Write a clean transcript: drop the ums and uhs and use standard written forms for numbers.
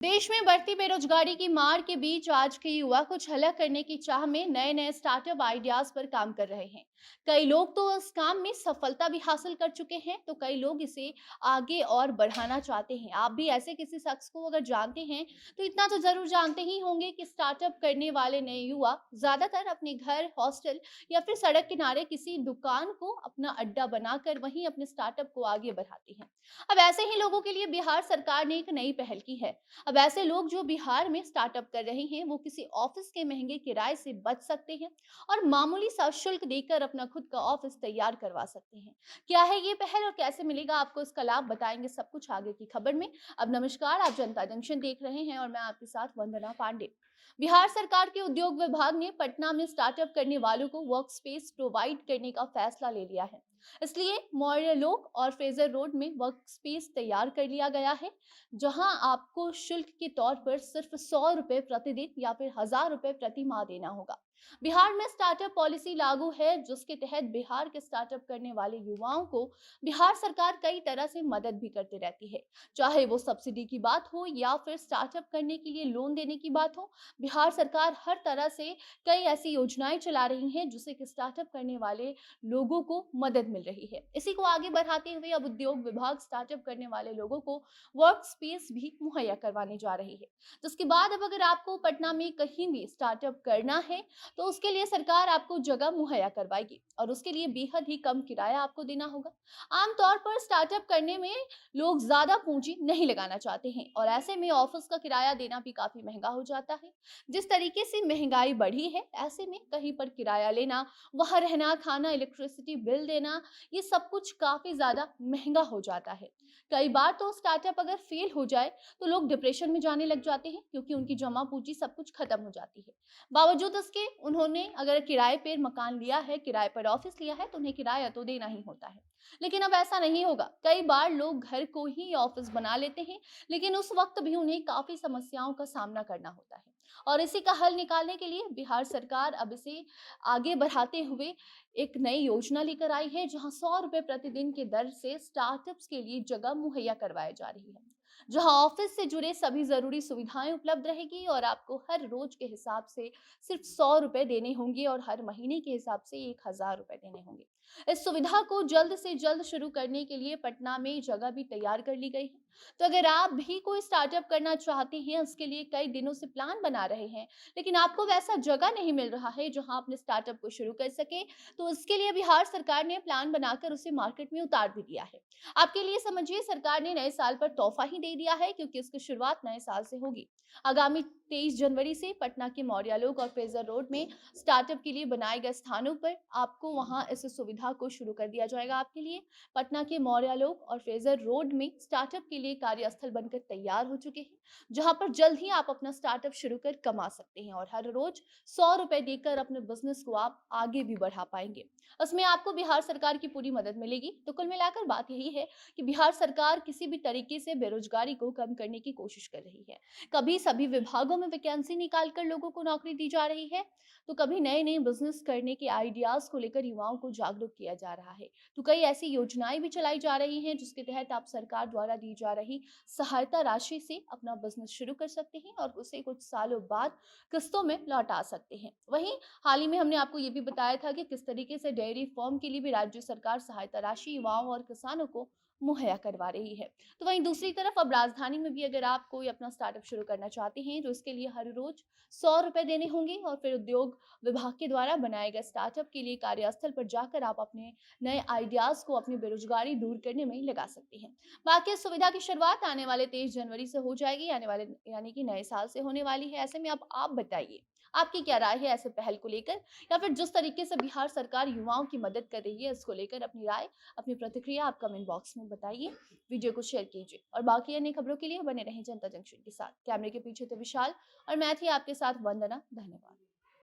देश में बढ़ती बेरोजगारी की मार के बीच आज के युवा कुछ अलग करने की चाह में नए नए स्टार्टअप आइडियाज पर काम कर रहे हैं। कई लोग तो इस काम में सफलता भी हासिल कर चुके हैं, तो कई लोग इसे आगे और बढ़ाना चाहते हैं। आप भी ऐसे किसी शख्स को अगर जानते हैं तो इतना तो जरूर जानते ही होंगे कि स्टार्टअप करने वाले नए युवा ज्यादातर अपने घर, हॉस्टल या फिर सड़क किनारे किसी दुकान को अपना अड्डा बनाकर वहीं अपने स्टार्टअप को आगे बढ़ाते हैं। अब ऐसे ही लोगों के लिए बिहार सरकार ने एक नई पहल की है। अब ऐसे लोग जो बिहार में स्टार्टअप कर रहे हैं, वो किसी ऑफिस के महंगे किराए से बच सकते हैं और मामूली सा शुल्क देकर अपना खुद का ऑफिस तैयार करवा सकते हैं। क्या है ये पहल और कैसे मिलेगा आपको इसका लाभ, बताएंगे सब कुछ आगे की खबर में। अब नमस्कार, आप जनता जंक्शन देख रहे हैं और मैं आपके साथ वंदना पांडे। बिहार सरकार के उद्योग विभाग ने पटना में स्टार्टअप करने वालों को वर्क स्पेस प्रोवाइड करने का फैसला ले लिया है। इसलिए मौर्य लोक और फ्रेजर रोड में वर्क स्पेस तैयार कर लिया गया है, जहां आपको शुल्क के तौर पर सिर्फ 100 रुपए प्रतिदिन या फिर 1000 रुपए प्रति माह देना होगा। बिहार में स्टार्टअप पॉलिसी लागू है, जिसके तहत बिहार के स्टार्टअप करने वाले युवाओं को बिहार सरकार कई तरह से मदद भी करती रहती है। चाहे वो सब्सिडी की बात हो या फिर स्टार्टअप करने के लिए लोन देने की बात हो, बिहार सरकार हर तरह से कई ऐसी योजनाएं चला रही हैं जिससे कि स्टार्टअप करने वाले लोगों को मदद मिल रही है। इसी को आगे बढ़ाते हुए अब उद्योग विभाग स्टार्टअप करने वाले लोगों को वर्क स्पेस भी मुहैया करवाने जा रही है। जिसके बाद अब अगर आपको पटना में कहीं भी स्टार्टअप करना है तो उसके लिए सरकार आपको जगह मुहैया करवाएगी और उसके लिए बेहद ही कम किराया आपको देना होगा। आमतौर पर स्टार्टअप करने में लोग ज्यादा पूंजी नहीं लगाना चाहते हैं और ऐसे में ऑफिस का किराया देना भी काफी महंगा हो जाता है। जिस तरीके से महंगाई बढ़ी है, ऐसे में कहीं पर किराया लेना, वहां रहना, खाना, इलेक्ट्रिसिटी बिल देना, ये सब कुछ काफी ज्यादा महंगा हो जाता है। कई बार तो स्टार्टअप अगर फेल हो जाए तो लोग डिप्रेशन में जाने लग जाते हैं, क्योंकि उनकी जमा पूंजी सब कुछ खत्म हो जाती है। बावजूद इसके उन्होंने अगर किराए पर मकान लिया है, किराए पर ऑफिस लिया है, तो उन्हें किराया तो देना ही होता है। लेकिन अब ऐसा नहीं होगा। कई बार लोग घर को ही ऑफिस बना लेते हैं, लेकिन उस वक्त भी उन्हें काफी समस्याओं का सामना करना होता है। और इसी का हल निकालने के लिए बिहार सरकार अब इसे आगे बढ़ाते हुए एक नई योजना लेकर आई है, जहां 100 रुपए प्रतिदिन के दर से स्टार्टअप्स के लिए जगह मुहैया करवाई जा रही है, जहां ऑफिस से जुड़े सभी जरूरी सुविधाएं उपलब्ध रहेगी और आपको हर रोज के हिसाब से सिर्फ 100 रुपए देने होंगे और हर महीने के हिसाब से 1000 रुपए देने होंगे। इस सुविधा को जल्द से जल्द शुरू करने के लिए पटना में जगह भी तैयार कर ली गई है। तो अगर आप भी कोई स्टार्टअप करना चाहते हैं, उसके लिए कई दिनों से प्लान बना रहे हैं, लेकिन आपको वैसा जगह नहीं मिल रहा है जहां अपने स्टार्टअप को शुरू कर सके, तो इसके लिए बिहार सरकार ने प्लान बनाकर उसे मार्केट में उतार भी दिया है। आपके लिए समझिए, सरकार ने नए साल पर तोहफा ही दे दिया है, क्योंकि इसकी शुरुआत नए साल से होगी। आगामी 23 जनवरी से पटना के मौर्यालोक और फ्रेजर रोड में स्टार्टअप के लिए बनाए गए स्थानों पर आपको वहां इस सुविधा को शुरू कर दिया जाएगा। आपके लिए पटना के मौर्यालोक और फ्रेजर रोड में स्टार्टअप के लिए कार्यस्थल बनकर तैयार हो चुके हैं, जहां पर जल्द ही आप अपना स्टार्टअप शुरू कर कमा सकते हैं और हर रोज 100 रुपए देकर अपने बिजनेस को आप आगे भी बढ़ा पाएंगे। उसमें आपको बिहार सरकार की पूरी मदद मिलेगी। तो कुल मिलाकर बात यही है कि बिहार सरकार किसी भी तरीके से बेरोजगारी को कम करने की कोशिश कर रही है। कभी सभी विभागों में वैकेंसी निकालकर लोगों को नौकरी दी जा रही है, तो कभी नए नए बिजनेस करने के आइडियाज को लेकर युवाओं को जागरूक किया जा रहा है। तो कई ऐसी योजनाएं भी चलाई जा रही हैं, जिसके तहत आप सरकार द्वारा दी जा रही सहायता राशि से अपना बिजनेस शुरू कर सकते हैं और उसे कुछ सालों बाद किस्तों में लौटा सकते हैं। वहीं हाल ही में हमने आपको ये भी बताया था कि किस तरीके से डेयरी फार्म के लिए भी राज्य सरकार सहायता राशि युवाओं और किसानों को मुहैया करवा रही है। तो वहीं दूसरी तरफ अब राजधानी में भी अगर आप कोई अपना स्टार्टअप शुरू करना चाहते हैं, तो इसके लिए हर रोज 100 रुपए देने होंगे और फिर उद्योग विभाग के द्वारा बनाए गए स्टार्टअप के लिए कार्यस्थल पर जाकर आप अपने नए आइडियाज को अपनी बेरोजगारी दूर करने में लगा सकते हैं। बाकी इस सुविधा की शुरुआत आने वाले 23 जनवरी से हो जाएगी, आने वाले यानी कि नए साल से होने वाली है। ऐसे में अब आप बताइए, आपकी क्या राय है ऐसे पहल को लेकर, या फिर जिस तरीके से बिहार सरकार युवाओं की मदद कर रही है, इसको लेकर अपनी राय, अपनी प्रतिक्रिया आप कमेंट बॉक्स में बताइए। वीडियो को शेयर कीजिए और बाकी अन्य खबरों के लिए बने रहें जनता जंक्शन के साथ। कैमरे के पीछे थे विशाल और मैं थी आपके साथ वंदना। धन्यवाद।